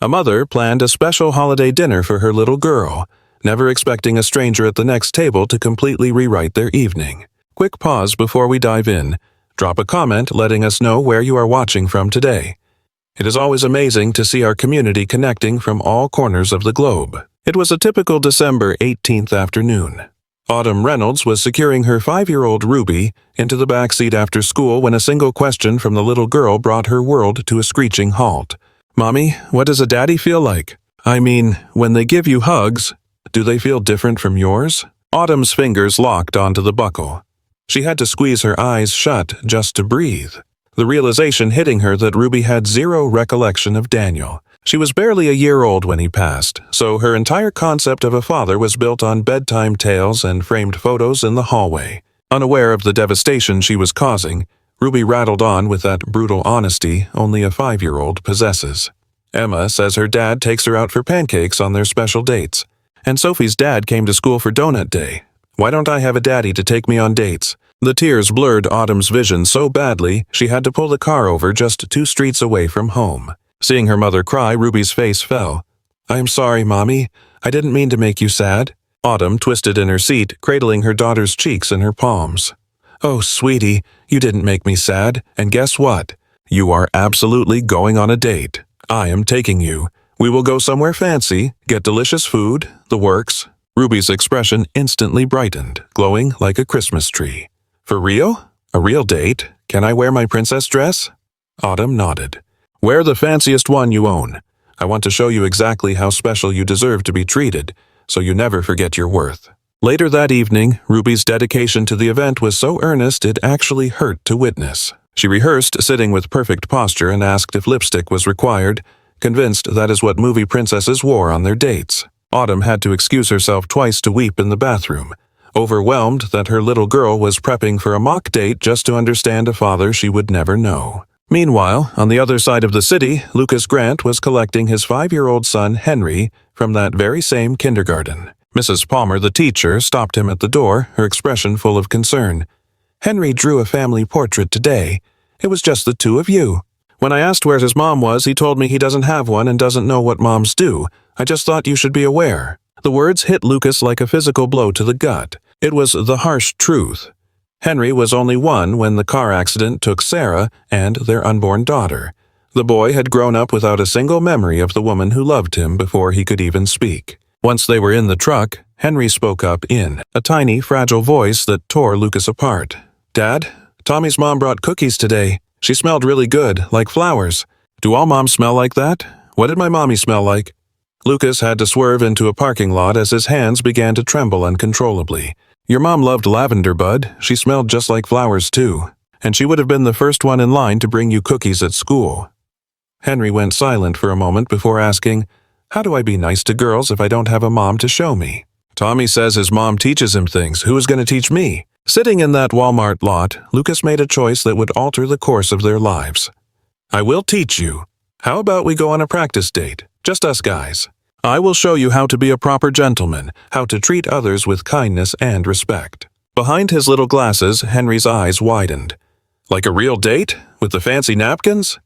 A mother planned a special holiday dinner for her little girl, never expecting a stranger at the next table to completely rewrite their evening. Quick pause before we dive in. Drop a comment letting us know where you are watching from today. It is always amazing to see our community connecting from all corners of the globe. It was a typical December 18th afternoon. Autumn Reynolds was securing her 5-year-old Ruby into the backseat after school when a single question from the little girl brought her world to a screeching halt. "Mommy, what does a daddy feel like? I mean, when they give you hugs, do they feel different from yours?" Autumn's fingers locked onto the buckle. She had to squeeze her eyes shut just to breathe, the realization hitting her that Ruby had zero recollection of Daniel. She was barely a year old when he passed, so her entire concept of a father was built on bedtime tales and framed photos in the hallway. Unaware of the devastation she was causing, Ruby rattled on with that brutal honesty only a 5-year-old possesses. Emma says her dad takes her out for pancakes on their special dates. And Sophie's dad came to school for donut day. Why don't I have a daddy to take me on dates? The tears blurred Autumn's vision so badly she had to pull the car over just 2 streets away from home. Seeing her mother cry, Ruby's face fell. "I'm sorry, Mommy. I didn't mean to make you sad." Autumn twisted in her seat, cradling her daughter's cheeks in her palms. "Oh, sweetie, you didn't make me sad, and guess what? You are absolutely going on a date. I am taking you. We will go somewhere fancy, get delicious food, the works." Ruby's expression instantly brightened, glowing like a Christmas tree. "For real? A real date? Can I wear my princess dress?" Autumn nodded. "Wear the fanciest one you own. I want to show you exactly how special you deserve to be treated, so you never forget your worth." Later that evening, Ruby's dedication to the event was so earnest it actually hurt to witness. She rehearsed sitting with perfect posture and asked if lipstick was required, convinced that is what movie princesses wore on their dates. Autumn had to excuse herself twice to weep in the bathroom, overwhelmed that her little girl was prepping for a mock date just to understand a father she would never know. Meanwhile, on the other side of the city, Lucas Grant was collecting his 5-year-old son, Henry, from that very same kindergarten. Mrs. Palmer, the teacher, stopped him at the door, her expression full of concern. "Henry drew a family portrait today. It was just the 2 of you. When I asked where his mom was, he told me he doesn't have one and doesn't know what moms do. I just thought you should be aware." The words hit Lucas like a physical blow to the gut. It was the harsh truth. Henry was only 1 when the car accident took Sarah and their unborn daughter. The boy had grown up without a single memory of the woman who loved him before he could even speak. Once they were in the truck, Henry spoke up in a tiny, fragile voice that tore Lucas apart. "Dad, Tommy's mom brought cookies today. She smelled really good, like flowers. Do all moms smell like that? What did my mommy smell like?" Lucas had to swerve into a parking lot as his hands began to tremble uncontrollably. "Your mom loved lavender, bud. She smelled just like flowers, too. And she would have been the first one in line to bring you cookies at school." Henry went silent for a moment before asking, "How do I be nice to girls if I don't have a mom to show me?" "Tommy says his mom teaches him things. Who is going to teach me?" Sitting in that Walmart lot, Lucas made a choice that would alter the course of their lives. "I will teach you. How about we go on a practice date? Just us guys. I will show you how to be a proper gentleman, how to treat others with kindness and respect." Behind his little glasses, Henry's eyes widened. "Like a real date? With the fancy napkins?"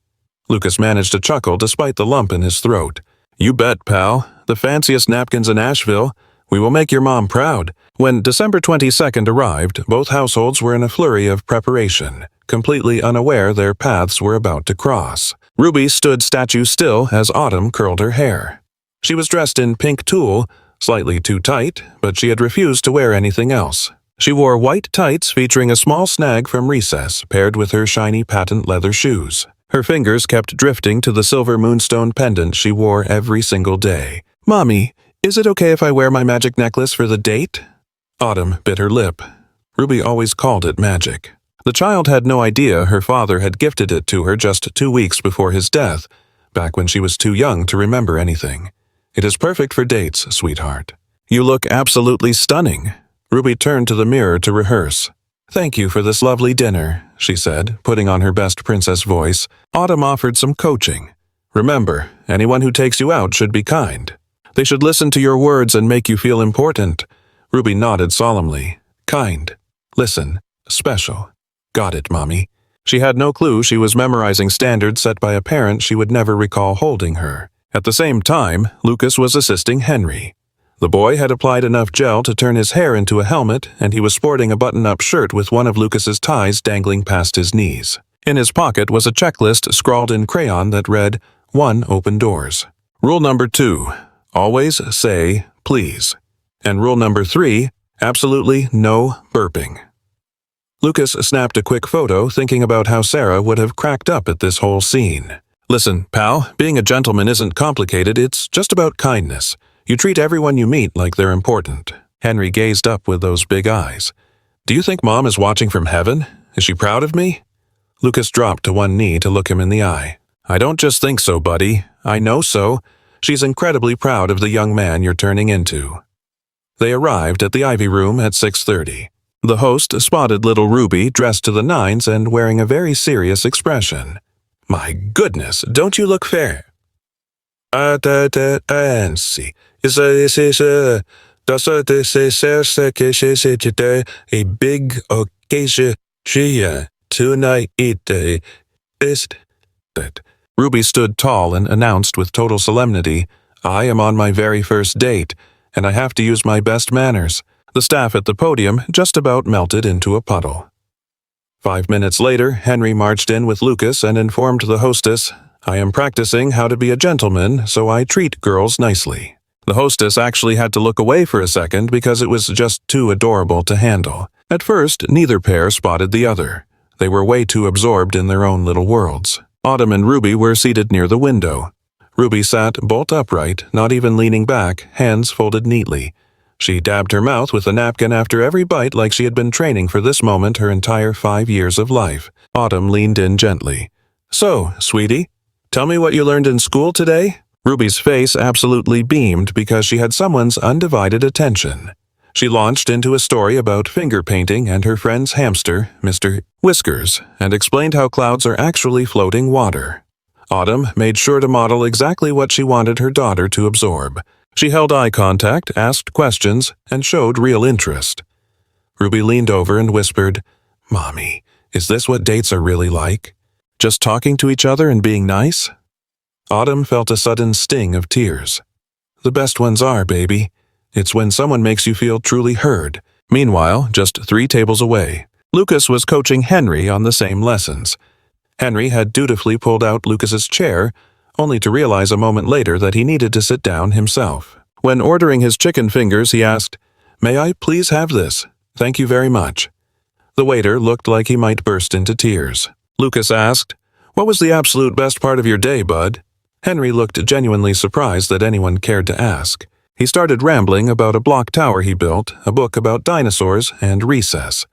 Lucas managed to chuckle despite the lump in his throat. "You bet, pal. The fanciest napkins in Asheville. We will make your mom proud." When December 22nd arrived, both households were in a flurry of preparation, completely unaware their paths were about to cross. Ruby stood statue still as Autumn curled her hair. She was dressed in pink tulle, slightly too tight, but she had refused to wear anything else. She wore white tights featuring a small snag from recess paired with her shiny patent leather shoes. Her fingers kept drifting to the silver moonstone pendant she wore every single day. "Mommy, is it okay if I wear my magic necklace for the date?" Autumn bit her lip. Ruby always called it magic. The child had no idea her father had gifted it to her just 2 weeks before his death, back when she was too young to remember anything. "It is perfect for dates, sweetheart." "You look absolutely stunning." Ruby turned to the mirror to rehearse. "Thank you for this lovely dinner," she said, putting on her best princess voice. Autumn offered some coaching. "Remember, anyone who takes you out should be kind. They should listen to your words and make you feel important." Ruby nodded solemnly. "Kind. Listen. Special. Got it, Mommy." She had no clue she was memorizing standards set by a parent she would never recall holding her. At the same time, Lucas was assisting Henry. The boy had applied enough gel to turn his hair into a helmet, and he was sporting a button-up shirt with one of Lucas's ties dangling past his knees. In his pocket was a checklist scrawled in crayon that read, 1. Open doors. Rule number 2. Always say, please. And rule number 3. Absolutely no burping. Lucas snapped a quick photo, thinking about how Sarah would have cracked up at this whole scene. Listen, pal, being a gentleman isn't complicated, it's just about kindness. You treat everyone you meet like they're important. Henry gazed up with those big eyes. Do you think Mom is watching from heaven? Is she proud of me? Lucas dropped to one knee to look him in the eye. I don't just think so, buddy. I know so. She's incredibly proud of the young man you're turning into. They arrived at the Ivy Room at 6:30. The host spotted little Ruby dressed to the nines and wearing a very serious expression. My goodness, don't you look fair? This is a big occasion. Tonight is that. Ruby stood tall and announced with total solemnity, I am on my very first date, and I have to use my best manners. The staff at the podium just about melted into a puddle. 5 minutes later, Henry marched in with Lucas and informed the hostess, I am practicing how to be a gentleman, so I treat girls nicely. The hostess actually had to look away for a second because it was just too adorable to handle. At first, neither pair spotted the other. They were way too absorbed in their own little worlds. Autumn and Ruby were seated near the window. Ruby sat bolt upright, not even leaning back, hands folded neatly. She dabbed her mouth with a napkin after every bite like she had been training for this moment her entire 5 years of life. Autumn leaned in gently. So, sweetie, tell me what you learned in school today? Ruby's face absolutely beamed because she had someone's undivided attention. She launched into a story about finger painting and her friend's hamster, Mr. Whiskers, and explained how clouds are actually floating water. Autumn made sure to model exactly what she wanted her daughter to absorb. She held eye contact, asked questions, and showed real interest. Ruby leaned over and whispered, Mommy, is this what dates are really like? Just talking to each other and being nice? Autumn felt a sudden sting of tears. The best ones are, baby. It's when someone makes you feel truly heard. Meanwhile, just 3 tables away, Lucas was coaching Henry on the same lessons. Henry had dutifully pulled out Lucas's chair, only to realize a moment later that he needed to sit down himself. When ordering his chicken fingers, he asked, May I please have this? Thank you very much. The waiter looked like he might burst into tears. Lucas asked, What was the absolute best part of your day, bud? Henry looked genuinely surprised that anyone cared to ask. He started rambling about a block tower he built, a book about dinosaurs, and recess.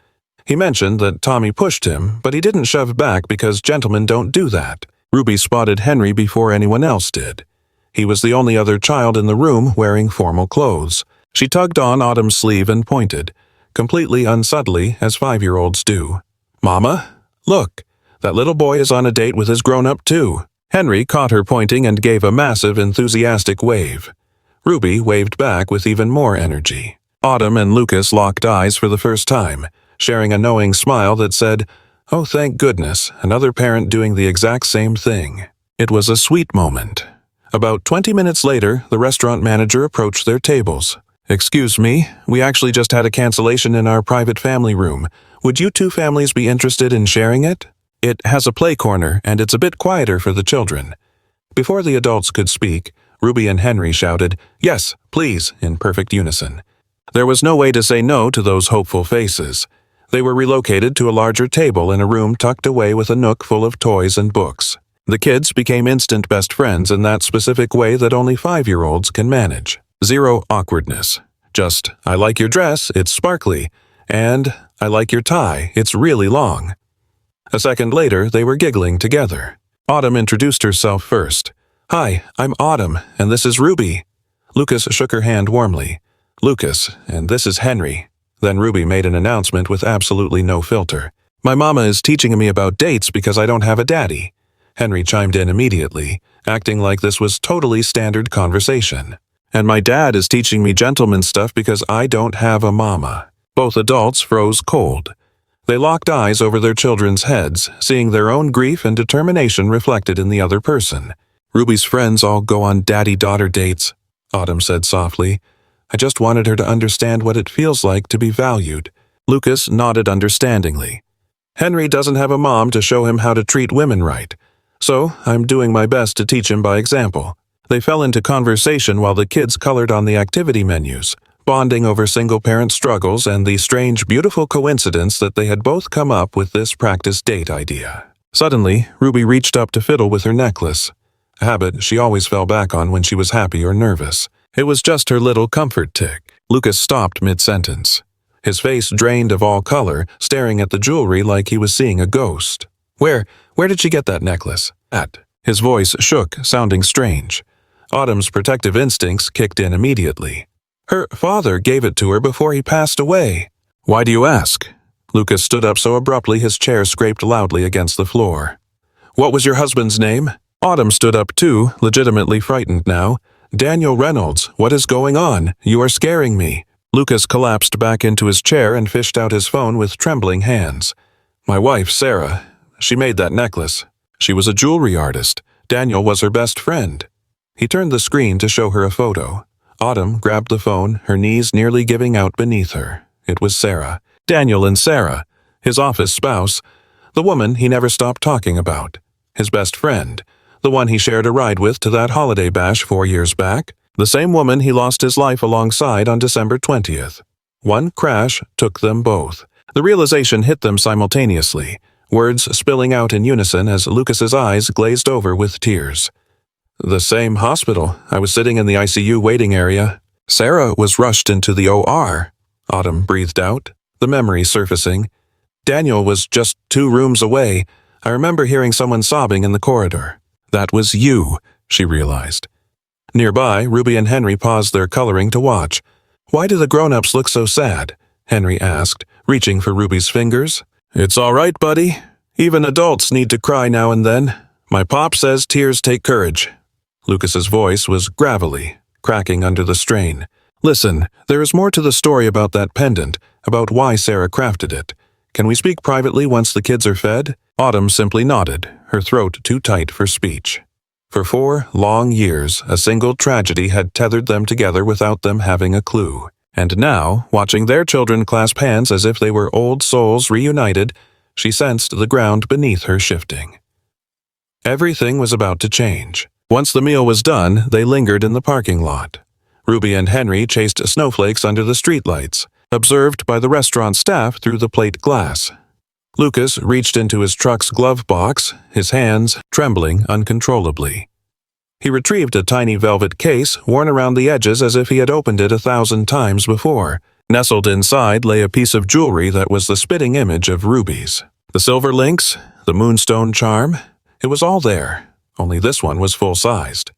He mentioned that Tommy pushed him, but he didn't shove back because gentlemen don't do that. Ruby spotted Henry before anyone else did. He was the only other child in the room wearing formal clothes. She tugged on Autumn's sleeve and pointed, completely unsubtly as 5-year-olds do. Mama, look, that little boy is on a date with his grown-up too. Henry caught her pointing and gave a massive, enthusiastic wave. Ruby waved back with even more energy. Autumn and Lucas locked eyes for the first time, sharing a knowing smile that said, Oh, thank goodness, another parent doing the exact same thing. It was a sweet moment. About 20 minutes later, the restaurant manager approached their tables. Excuse me, we actually just had a cancellation in our private family room. Would you 2 families be interested in sharing it? It has a play corner, and it's a bit quieter for the children. Before the adults could speak, Ruby and Henry shouted, Yes, please, in perfect unison. There was no way to say no to those hopeful faces. They were relocated to a larger table in a room tucked away with a nook full of toys and books. The kids became instant best friends in that specific way that only 5-year-olds can manage. Zero awkwardness. Just, I like your dress, it's sparkly, and I like your tie, it's really long. A second later, they were giggling together. Autumn introduced herself first. Hi, I'm Autumn, and this is Ruby. Lucas shook her hand warmly. Lucas, and this is Henry. Then Ruby made an announcement with absolutely no filter. My mama is teaching me about dates because I don't have a daddy. Henry chimed in immediately, acting like this was totally standard conversation. And my dad is teaching me gentleman stuff because I don't have a mama. Both adults froze cold. They locked eyes over their children's heads, seeing their own grief and determination reflected in the other person. Ruby's friends all go on daddy-daughter dates, Autumn said softly. I just wanted her to understand what it feels like to be valued. Lucas nodded understandingly. Henry doesn't have a mom to show him how to treat women right, so I'm doing my best to teach him by example. They fell into conversation while the kids colored on the activity menus, bonding over single-parent struggles and the strange, beautiful coincidence that they had both come up with this practice date idea. Suddenly, Ruby reached up to fiddle with her necklace, a habit she always fell back on when she was happy or nervous. It was just her little comfort tick. Lucas stopped mid-sentence. His face drained of all color, staring at the jewelry like he was seeing a ghost. Where did she get that necklace? His voice shook, sounding strange. Autumn's protective instincts kicked in immediately. Her father gave it to her before he passed away. Why do you ask? Lucas stood up so abruptly his chair scraped loudly against the floor. What was your husband's name? Autumn stood up too, legitimately frightened now. Daniel Reynolds, what is going on? You are scaring me. Lucas collapsed back into his chair and fished out his phone with trembling hands. My wife, Sarah. She made that necklace. She was a jewelry artist. Daniel was her best friend. He turned the screen to show her a photo. Autumn grabbed the phone, her knees nearly giving out beneath her. It was Sarah. Daniel and Sarah. His office spouse. The woman he never stopped talking about. His best friend. The one he shared a ride with to that holiday bash 4 years back. The same woman he lost his life alongside on December 20th. One crash took them both. The realization hit them simultaneously, words spilling out in unison as Lucas's eyes glazed over with tears. The same hospital. I was sitting in the ICU waiting area. Sarah was rushed into the OR. Autumn breathed out, the memory surfacing. Daniel was just 2 rooms away. I remember hearing someone sobbing in the corridor. That was you, she realized. Nearby, Ruby and Henry paused their coloring to watch. Why do the grown-ups look so sad? Henry asked, reaching for Ruby's fingers. It's all right, buddy. Even adults need to cry now and then. My pop says tears take courage. Lucas's voice was gravelly, cracking under the strain. Listen, there is more to the story about that pendant, about why Sarah crafted it. Can we speak privately once the kids are fed? Autumn simply nodded, her throat too tight for speech. For 4 long years, a single tragedy had tethered them together without them having a clue. And now, watching their children clasp hands as if they were old souls reunited, she sensed the ground beneath her shifting. Everything was about to change. Once the meal was done, they lingered in the parking lot. Ruby and Henry chased snowflakes under the streetlights, observed by the restaurant staff through the plate glass. Lucas reached into his truck's glove box, his hands trembling uncontrollably. He retrieved a tiny velvet case worn around the edges as if he had opened it 1,000 times before. Nestled inside lay a piece of jewelry that was the spitting image of rubies. The silver links, the moonstone charm, it was all there, only this one was full-sized.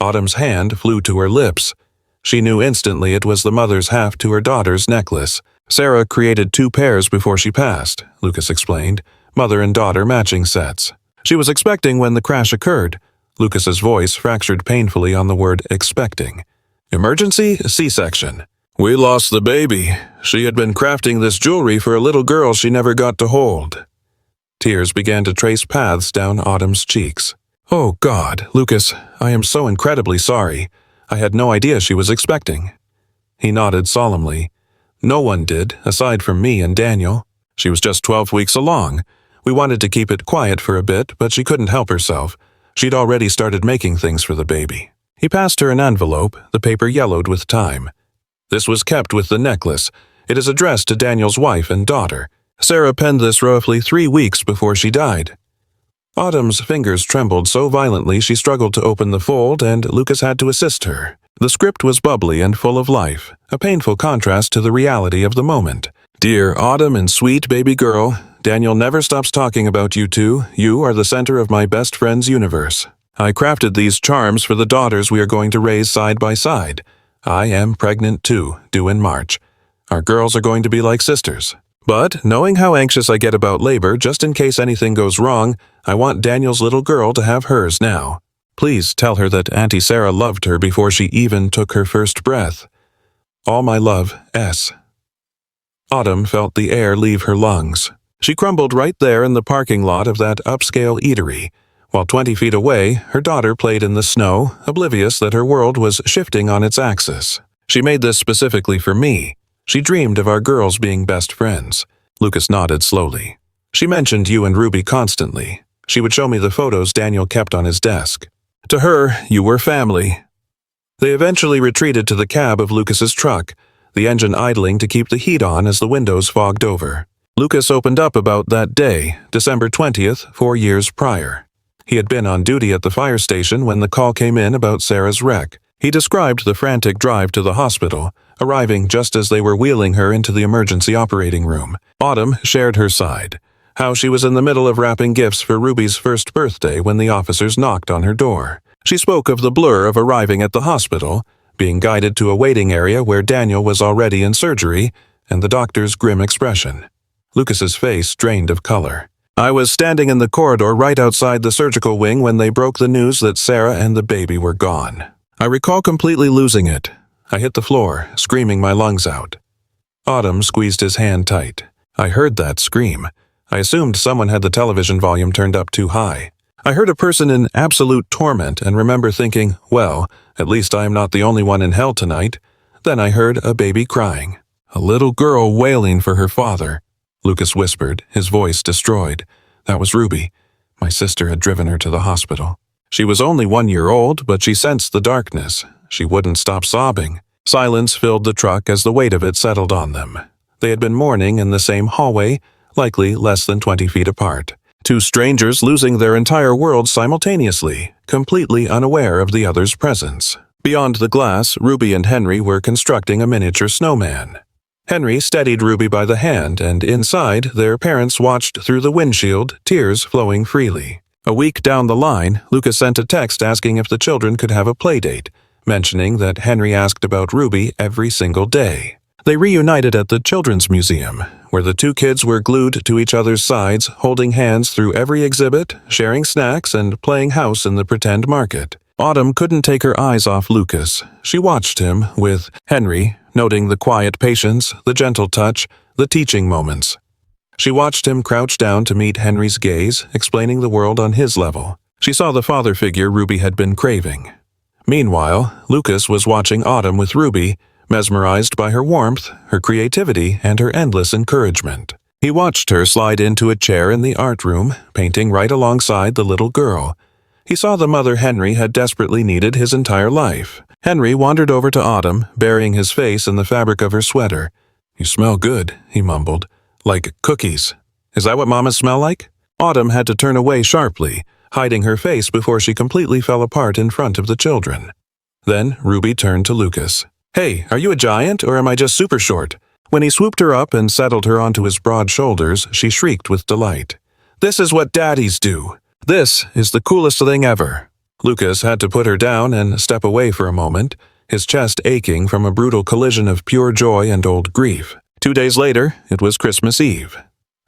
Autumn's hand flew to her lips. She knew instantly it was the mother's half to her daughter's necklace. Sarah created 2 pairs before she passed, Lucas explained, mother and daughter matching sets. She was expecting when the crash occurred. Lucas's voice fractured painfully on the word expecting. Emergency C-section. We lost the baby. She had been crafting this jewelry for a little girl she never got to hold. Tears began to trace paths down Autumn's cheeks. Oh God, Lucas, I am so incredibly sorry. I had no idea she was expecting. He nodded solemnly. No one did, aside from me and Daniel. She was just 12 weeks along. We wanted to keep it quiet for a bit, but she couldn't help herself. She'd already started making things for the baby. He passed her an envelope, the paper yellowed with time. This was kept with the necklace. It is addressed to Daniel's wife and daughter. Sarah penned this roughly 3 weeks before she died. Autumn's fingers trembled so violently she struggled to open the fold, and Lucas had to assist her. The script was bubbly and full of life, a painful contrast to the reality of the moment. Dear Autumn and sweet baby girl, Daniel never stops talking about you two. You are the center of my best friend's universe. I crafted these charms for the daughters we are going to raise side by side. I am pregnant too, due in March. Our girls are going to be like sisters. But, knowing how anxious I get about labor, just in case anything goes wrong, I want Daniel's little girl to have hers now. Please tell her that Auntie Sarah loved her before she even took her first breath. All my love, S. Autumn felt the air leave her lungs. She crumbled right there in the parking lot of that upscale eatery, while 20 feet away, her daughter played in the snow, oblivious that her world was shifting on its axis. She made this specifically for me. She dreamed of our girls being best friends. Lucas nodded slowly. She mentioned you and Ruby constantly. She would show me the photos Daniel kept on his desk. To her, you were family. They eventually retreated to the cab of Lucas's truck, the engine idling to keep the heat on as the windows fogged over. Lucas opened up about that day, December 20th, 4 years prior. He had been on duty at the fire station when the call came in about Sarah's wreck. He described the frantic drive to the hospital, arriving just as they were wheeling her into the emergency operating room. Autumn shared her side, how she was in the middle of wrapping gifts for Ruby's first birthday when the officers knocked on her door. She spoke of the blur of arriving at the hospital, being guided to a waiting area where Daniel was already in surgery, and the doctor's grim expression. Lucas's face drained of color. I was standing in the corridor right outside the surgical wing when they broke the news that Sarah and the baby were gone. I recall completely losing it. I hit the floor, screaming my lungs out. Autumn squeezed his hand tight. I heard that scream. I assumed someone had the television volume turned up too high. I heard a person in absolute torment and remember thinking, well, at least I am not the only one in hell tonight. Then I heard a baby crying. A little girl wailing for her father. Lucas whispered, his voice destroyed. That was Ruby. My sister had driven her to the hospital. She was only 1 year old, but she sensed the darkness. She wouldn't stop sobbing. Silence filled the truck as the weight of it settled on them. They had been mourning in the same hallway, likely less than 20 feet apart. Two strangers losing their entire world simultaneously, completely unaware of the other's presence. Beyond the glass, Ruby and Henry were constructing a miniature snowman. Henry steadied Ruby by the hand, and inside, their parents watched through the windshield, tears flowing freely. A week down the line, Lucas sent a text asking if the children could have a playdate, mentioning that Henry asked about Ruby every single day. They reunited at the Children's Museum, where the two kids were glued to each other's sides, holding hands through every exhibit, sharing snacks, and playing house in the pretend market. Autumn couldn't take her eyes off Lucas. She watched him, with Henry, noting the quiet patience, the gentle touch, the teaching moments. She watched him crouch down to meet Henry's gaze, explaining the world on his level. She saw the father figure Ruby had been craving. Meanwhile, Lucas was watching Autumn with Ruby, mesmerized by her warmth, her creativity, and her endless encouragement. He watched her slide into a chair in the art room, painting right alongside the little girl. He saw the mother Henry had desperately needed his entire life. Henry wandered over to Autumn, burying his face in the fabric of her sweater. "You smell good," he mumbled. "Like cookies. Is that what mamas smell like?" Autumn had to turn away sharply, hiding her face before she completely fell apart in front of the children. Then Ruby turned to Lucas. "Hey, are you a giant, or am I just super short?" When he swooped her up and settled her onto his broad shoulders, she shrieked with delight. "This is what daddies do. This is the coolest thing ever." Lucas had to put her down and step away for a moment, his chest aching from a brutal collision of pure joy and old grief. 2 days later, it was Christmas Eve.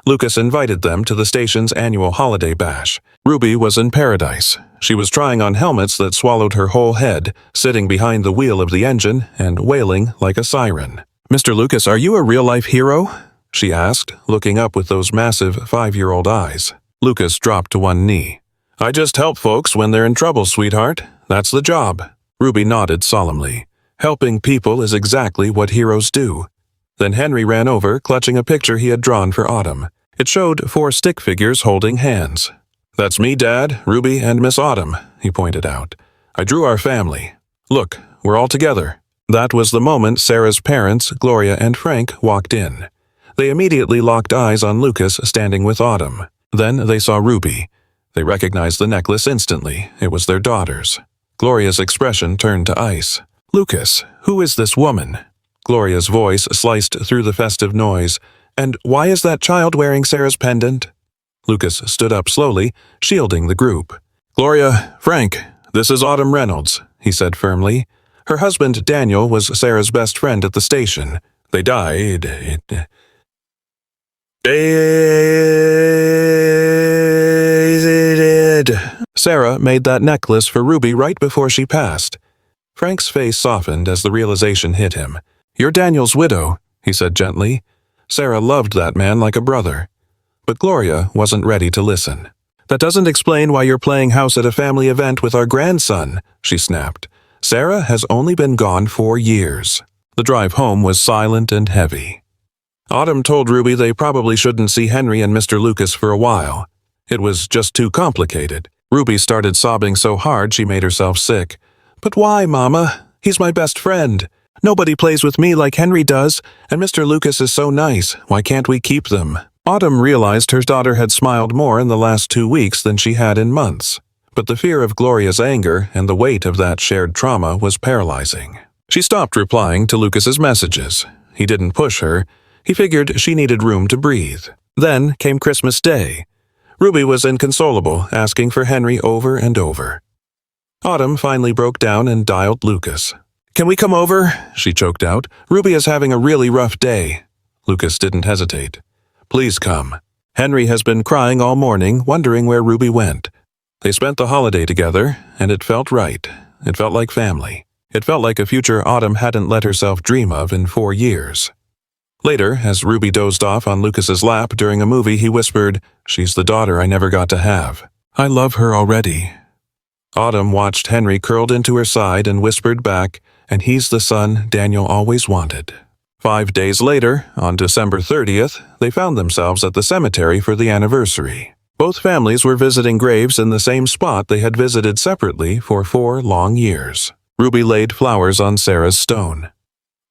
Lucas invited them to the station's annual holiday bash. Ruby was in paradise. She was trying on helmets that swallowed her whole head, sitting behind the wheel of the engine and wailing like a siren. "Mr. Lucas, are you a real-life hero?" she asked, looking up with those massive 5-year-old eyes. Lucas dropped to one knee. "I just help folks when they're in trouble, sweetheart. That's the job." Ruby nodded solemnly. Helping people is exactly what heroes do. Then Henry ran over, clutching a picture he had drawn for Autumn. It showed 4 stick figures holding hands. "That's me, Dad, Ruby, and Miss Autumn," he pointed out. "I drew our family. Look, we're all together." That was the moment Sarah's parents, Gloria and Frank, walked in. They immediately locked eyes on Lucas standing with Autumn. Then they saw Ruby. They recognized the necklace instantly. It was their daughter's. Gloria's expression turned to ice. "Lucas, who is this woman?" Gloria's voice sliced through the festive noise. "And why is that child wearing Sarah's pendant?" Lucas stood up slowly, shielding the group. "Gloria, Frank, this is Autumn Reynolds," he said firmly. Her husband, Daniel, was Sarah's best friend at the station. They died. Sarah made that necklace for Ruby right before she passed. Frank's face softened as the realization hit him. "You're Daniel's widow," he said gently. Sarah loved that man like a brother. But Gloria wasn't ready to listen. "That doesn't explain why you're playing house at a family event with our grandson," she snapped. Sarah has only been gone 4 years. The drive home was silent and heavy. Autumn told Ruby they probably shouldn't see Henry and Mr. Lucas for a while. It was just too complicated. Ruby started sobbing so hard she made herself sick. "But why, Mama? He's my best friend. Nobody plays with me like Henry does, and Mr. Lucas is so nice. Why can't we keep them?" Autumn realized her daughter had smiled more in the last 2 weeks than she had in months. But the fear of Gloria's anger and the weight of that shared trauma was paralyzing. She stopped replying to Lucas's messages. He didn't push her. He figured she needed room to breathe. Then came Christmas Day. Ruby was inconsolable, asking for Henry over and over. Autumn finally broke down and dialed Lucas. "Can we come over?" she choked out. "Ruby is having a really rough day." Lucas didn't hesitate. "Please come. Henry has been crying all morning, wondering where Ruby went." They spent the holiday together, and it felt right. It felt like family. It felt like a future Autumn hadn't let herself dream of in 4 years. Later, as Ruby dozed off on Lucas's lap during a movie, he whispered, "She's the daughter I never got to have. I love her already." Autumn watched Henry curled into her side and whispered back, "And he's the son Daniel always wanted." 5 days later, on December 30th, they found themselves at the cemetery for the anniversary. Both families were visiting graves in the same spot they had visited separately for 4 long years. Ruby laid flowers on Sarah's stone.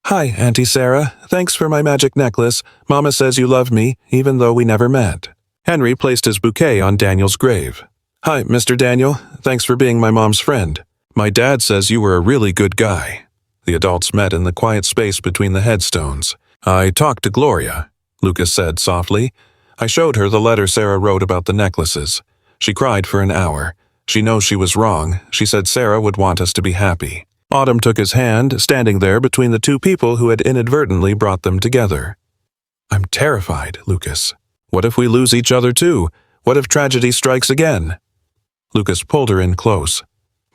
"Hi, Auntie Sarah. Thanks for my magic necklace. Mama says you love me, even though we never met." Henry placed his bouquet on Daniel's grave. "Hi, Mr. Daniel. Thanks for being my mom's friend. My dad says you were a really good guy." The adults met in the quiet space between the headstones. "I talked to Gloria," Lucas said softly. "I showed her the letter Sarah wrote about the necklaces. She cried for an hour. She knows she was wrong. She said Sarah would want us to be happy." Autumn took his hand, standing there between the 2 people who had inadvertently brought them together. "I'm terrified, Lucas. What if we lose each other too? What if tragedy strikes again?" Lucas pulled her in close.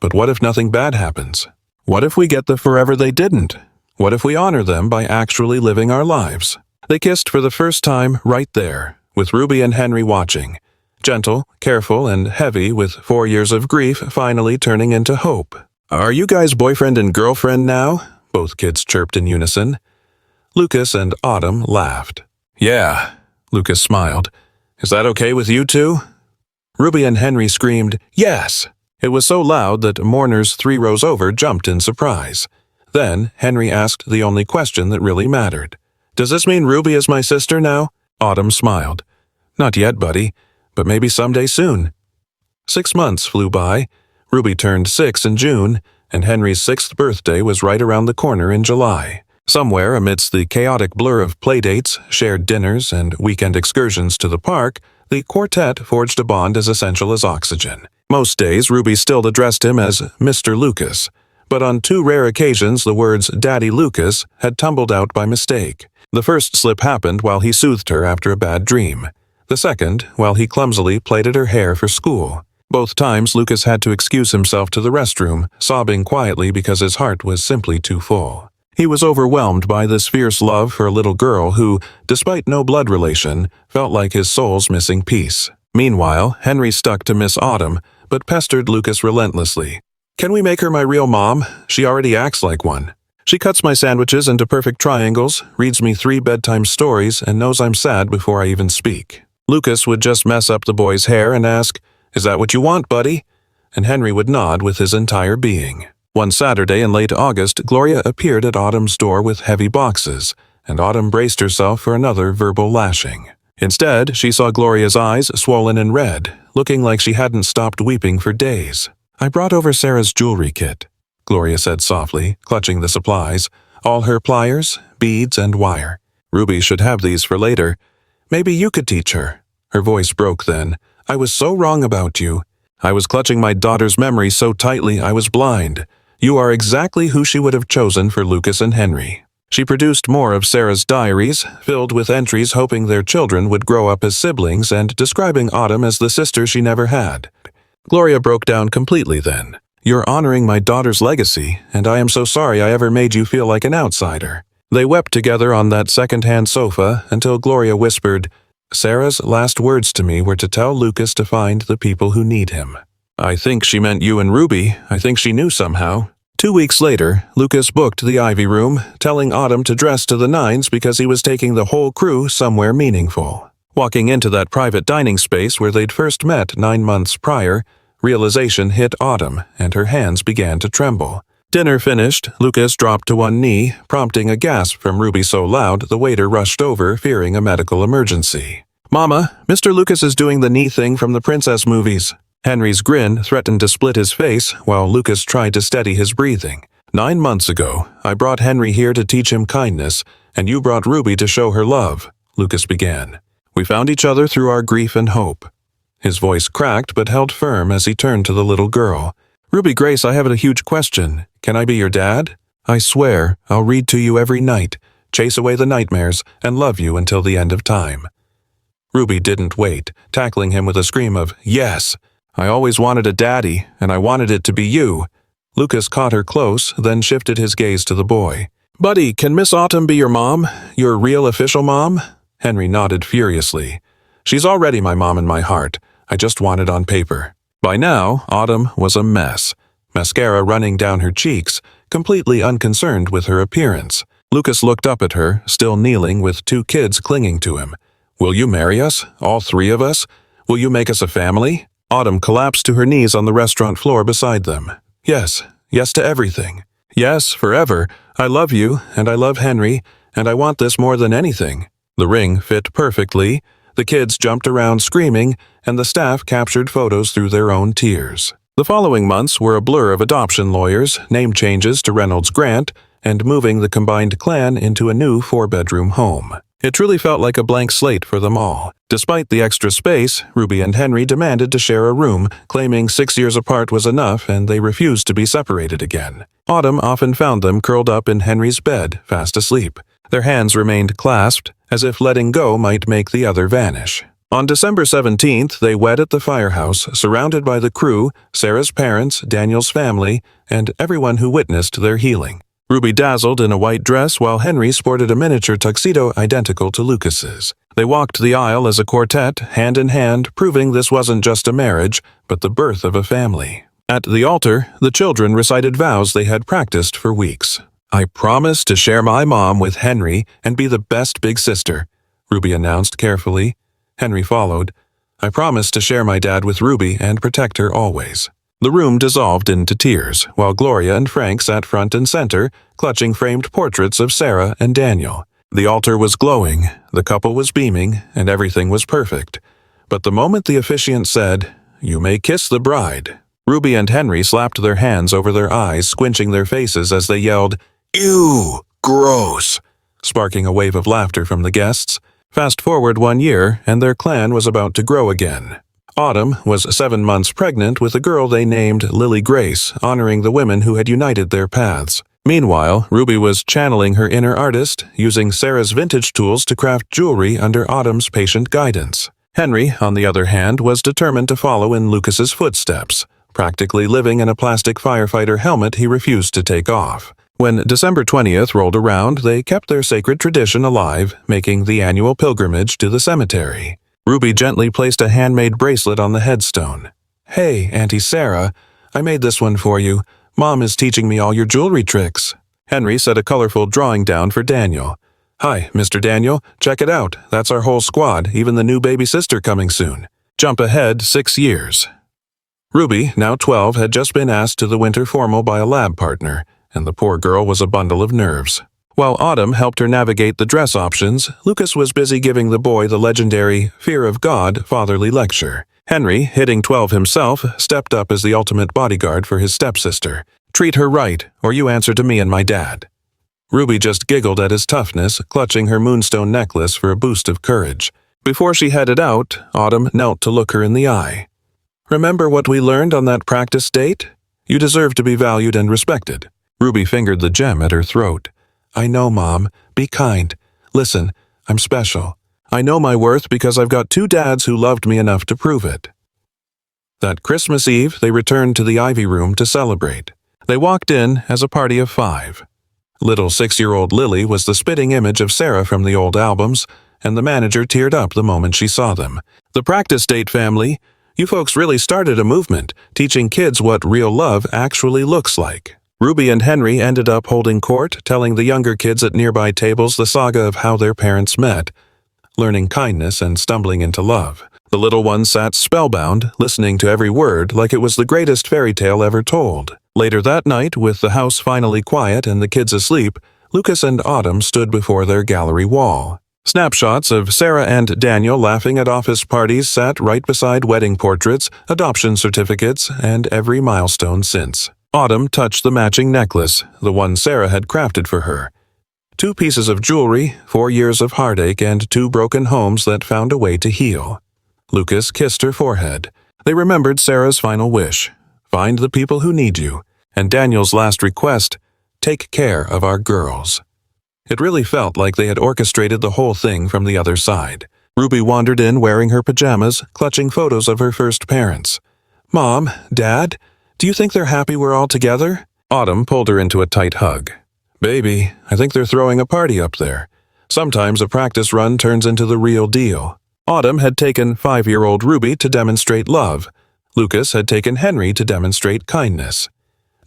"But what if nothing bad happens? What if we get the forever they didn't? What if we honor them by actually living our lives?" They kissed for the first time right there, with Ruby and Henry watching. Gentle, careful, and heavy, with 4 years of grief finally turning into hope. "Are you guys boyfriend and girlfriend now?" both kids chirped in unison. Lucas and Autumn laughed. "Yeah," Lucas smiled. "Is that okay with you two?" Ruby and Henry screamed, "Yes!" It was so loud that mourners 3 rows over jumped in surprise. Then Henry asked the only question that really mattered. "Does this mean Ruby is my sister now?" Autumn smiled. "Not yet, buddy, but maybe someday soon." 6 months flew by. Ruby turned 6 in June, and Henry's 6th birthday was right around the corner in July. Somewhere amidst the chaotic blur of playdates, shared dinners, and weekend excursions to the park, the quartet forged a bond as essential as oxygen. Most days, Ruby still addressed him as Mr. Lucas, but on 2 rare occasions the words Daddy Lucas had tumbled out by mistake. The first slip happened while he soothed her after a bad dream. The second, while he clumsily plaited her hair for school. Both times, Lucas had to excuse himself to the restroom, sobbing quietly because his heart was simply too full. He was overwhelmed by this fierce love for a little girl who, despite no blood relation, felt like his soul's missing piece. Meanwhile, Henry stuck to Miss Autumn, but pestered Lucas relentlessly. "Can we make her my real mom? She already acts like one. She cuts my sandwiches into perfect triangles, reads me 3 bedtime stories, and knows I'm sad before I even speak." Lucas would just mess up the boy's hair and ask, "Is that what you want, buddy?" And Henry would nod with his entire being. One Saturday in late August, Gloria appeared at Autumn's door with heavy boxes, and Autumn braced herself for another verbal lashing. Instead, she saw Gloria's eyes swollen and red, looking like she hadn't stopped weeping for days. "I brought over Sarah's jewelry kit," Gloria said softly, clutching the supplies, "all her pliers, beads, and wire. Ruby should have these for later. Maybe you could teach her." Her voice broke then. "I was so wrong about you. I was clutching my daughter's memory so tightly I was blind. You are exactly who she would have chosen for Lucas and Henry." She produced more of Sarah's diaries, filled with entries hoping their children would grow up as siblings and describing Autumn as the sister she never had. Gloria broke down completely then. "You're honoring my daughter's legacy, and I am so sorry I ever made you feel like an outsider." They wept together on that second-hand sofa until Gloria whispered, Sarah's last words to me were to tell Lucas to find the people who need him. I think she meant you and Ruby. I think she knew somehow. 2 weeks later, Lucas booked the Ivy Room, telling Autumn to dress to the nines because he was taking the whole crew somewhere meaningful. Walking into that private dining space where they'd first met 9 months prior, realization hit Autumn, and her hands began to tremble. Dinner finished, Lucas dropped to one knee, prompting a gasp from Ruby so loud the waiter rushed over, fearing a medical emergency. "Mama, Mr. Lucas is doing the knee thing from the princess movies." Henry's grin threatened to split his face while Lucas tried to steady his breathing. 9 months ago, I brought Henry here to teach him kindness, and you brought Ruby to show her love, Lucas began. We found each other through our grief and hope. His voice cracked but held firm as he turned to the little girl. Ruby Grace, I have a huge question. Can I be your dad? I swear, I'll read to you every night, chase away the nightmares, and love you until the end of time. Ruby didn't wait, tackling him with a scream of, "Yes! I always wanted a daddy, and I wanted it to be you." Lucas caught her close, then shifted his gaze to the boy. "Buddy, can Miss Autumn be your mom? Your real official mom?" Henry nodded furiously. "She's already my mom in my heart. I just want it on paper." By now, Autumn was a mess. Mascara running down her cheeks, completely unconcerned with her appearance. Lucas looked up at her, still kneeling with 2 kids clinging to him. "Will you marry us? All 3 of us? Will you make us a family?" Autumn collapsed to her knees on the restaurant floor beside them. "Yes, yes to everything. Yes, forever. I love you, and I love Henry, and I want this more than anything." The ring fit perfectly. The kids jumped around screaming, and the staff captured photos through their own tears. The following months were a blur of adoption lawyers, name changes to Reynolds Grant, and moving the combined clan into a new 4-bedroom home. It truly felt like a blank slate for them all. Despite the extra space, Ruby and Henry demanded to share a room, claiming 6 years apart was enough and they refused to be separated again. Autumn often found them curled up in Henry's bed, fast asleep. Their hands remained clasped, as if letting go might make the other vanish. On December 17th, they wed at the firehouse, surrounded by the crew, Sarah's parents, Daniel's family, and everyone who witnessed their healing. Ruby dazzled in a white dress while Henry sported a miniature tuxedo identical to Lucas's. They walked the aisle as a quartet, hand in hand, proving this wasn't just a marriage, but the birth of a family. At the altar, the children recited vows they had practiced for weeks. "I promise to share my mom with Henry and be the best big sister," Ruby announced carefully. Henry followed. "I promise to share my dad with Ruby and protect her always." The room dissolved into tears, while Gloria and Frank sat front and center, clutching framed portraits of Sarah and Daniel. The altar was glowing, the couple was beaming, and everything was perfect. But the moment the officiant said, "You may kiss the bride," Ruby and Henry slapped their hands over their eyes, squinching their faces as they yelled, "Ew, gross," sparking a wave of laughter from the guests. Fast forward 1 year, and their clan was about to grow again. Autumn was 7 months pregnant with a girl they named Lily Grace, honoring the women who had united their paths. Meanwhile, Ruby was channeling her inner artist, using Sarah's vintage tools to craft jewelry under Autumn's patient guidance. Henry, on the other hand, was determined to follow in Lucas's footsteps, practically living in a plastic firefighter helmet he refused to take off. When December 20th rolled around, they kept their sacred tradition alive, making the annual pilgrimage to the cemetery. Ruby gently placed a handmade bracelet on the headstone. "Hey, Auntie Sarah, I made this one for you. Mom is teaching me all your jewelry tricks." Henry set a colorful drawing down for Daniel. "Hi, Mr. Daniel, check it out. That's our whole squad, even the new baby sister coming soon." Jump ahead 6 years. Ruby, now 12, had just been asked to the winter formal by a lab partner, and the poor girl was a bundle of nerves. While Autumn helped her navigate the dress options, Lucas was busy giving the boy the legendary fear of God fatherly lecture. Henry, hitting 12 himself, stepped up as the ultimate bodyguard for his stepsister. "Treat her right, or you answer to me and my dad." Ruby just giggled at his toughness, clutching her moonstone necklace for a boost of courage. Before she headed out, Autumn knelt to look her in the eye. "Remember what we learned on that practice date? You deserve to be valued and respected." Ruby fingered the gem at her throat. "I know, Mom. Be kind. Listen, I'm special. I know my worth because I've got 2 dads who loved me enough to prove it." That Christmas Eve, they returned to the Ivy Room to celebrate. They walked in as a party of 5. Little 6-year-old Lily was the spitting image of Sarah from the old albums, and the manager teared up the moment she saw them. The practice date family, you folks really started a movement, teaching kids what real love actually looks like. Ruby and Henry ended up holding court, telling the younger kids at nearby tables the saga of how their parents met, learning kindness and stumbling into love. The little ones sat spellbound, listening to every word like it was the greatest fairy tale ever told. Later that night, with the house finally quiet and the kids asleep, Lucas and Autumn stood before their gallery wall. Snapshots of Sarah and Daniel laughing at office parties sat right beside wedding portraits, adoption certificates, and every milestone since. Autumn touched the matching necklace, the one Sarah had crafted for her. 2 pieces of jewelry, 4 years of heartache, and 2 broken homes that found a way to heal. Lucas kissed her forehead. They remembered Sarah's final wish, find the people who need you, and Daniel's last request, take care of our girls. It really felt like they had orchestrated the whole thing from the other side. Ruby wandered in wearing her pajamas, clutching photos of her first parents. Mom, Dad, do you think they're happy we're all together? Autumn pulled her into a tight hug. Baby, I think they're throwing a party up there. Sometimes a practice run turns into the real deal. Autumn had taken 5-year-old Ruby to demonstrate love. Lucas had taken Henry to demonstrate kindness.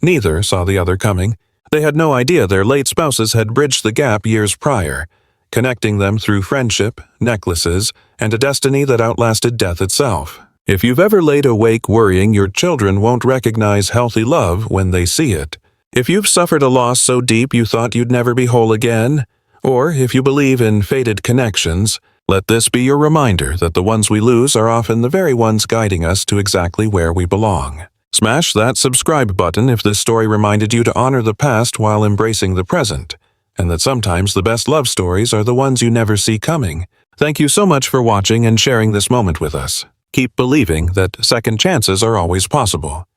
Neither saw the other coming. They had no idea their late spouses had bridged the gap years prior, connecting them through friendship, necklaces, and a destiny that outlasted death itself. If you've ever laid awake worrying your children won't recognize healthy love when they see it, if you've suffered a loss so deep you thought you'd never be whole again, or if you believe in fated connections, let this be your reminder that the ones we lose are often the very ones guiding us to exactly where we belong. Smash that subscribe button if this story reminded you to honor the past while embracing the present, and that sometimes the best love stories are the ones you never see coming. Thank you so much for watching and sharing this moment with us. Keep believing that second chances are always possible.